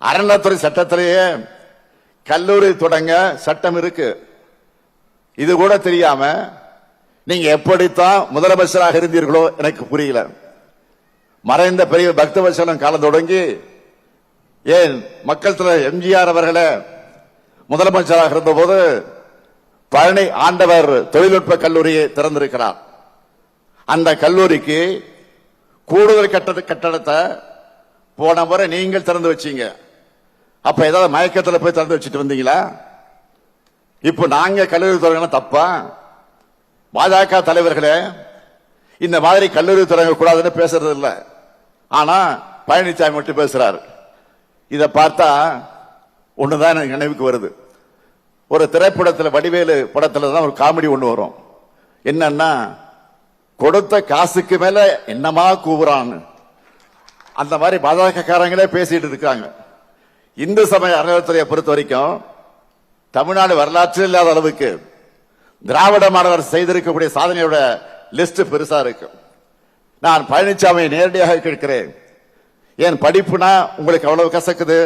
அறநிலையத்துறை சட்டத்திலேயே கல்லூரி தொடங்க சட்டம் இருக்கு. இது கூட தெரியாம நீங்க எப்படித்தான் முதலமைச்சராக இருந்தீர்களோ எனக்கு புரியல. மறைந்த பெரிய பக்தவச்சலம் காலம் தொடங்கி ஏன் மக்கள் தலைவர் எம்ஜிஆர் அவர்களே முதலமைச்சராக இருந்த போது பழனி ஆண்டவர் தொழில்நுட்ப கல்லூரியை திறந்திருக்கிறார். அந்த கல்லூரிக்கு கூடுதல் கட்டடத்தை போன முறை நீங்கள் திறந்து வச்சீங்க. அப்ப ஏதாவது மயக்கத்தில் போய் திறந்து வச்சுட்டு வந்தீங்களா? இப்ப நாங்க கல்லூரி தொடங்க தப்பா? பாஜக தலைவர்களே இந்த மாதிரி கல்லூரி தொடங்க கூடாதுன்னு பேசுறது இல்ல. ஆனா பழனிசாமி மட்டும் பேசுறாரு. இத பார்த்தா ஒண்ணுதான் எனக்கு நினைவுக்கு வருது. ஒரு திரைப்படத்தில் வடிவேலு படத்துல தான் ஒரு காமெடி ஒண்ணு வரும். என்னன்னா, கொடுத்த காசுக்கு மேல என்னமா கூவுறான்னு. அந்த மாதிரி பாஜக காரங்களே பேசிட்டு இருக்காங்க. இந்து சமய அறநிலையத்துறையை பொறுத்த வரைக்கும் தமிழ்நாடு வரலாற்றில் இல்லாத அளவுக்கு திராவிட மாணவர் செய்திருக்கக்கூடிய சாதனையோட லிஸ்ட் பெருசா இருக்கு. நான் பழனிசாமியை நேரடியாக கேட்கிறேன், ஏன் படிப்புனா உங்களுக்கு அவ்வளவு கசக்குது?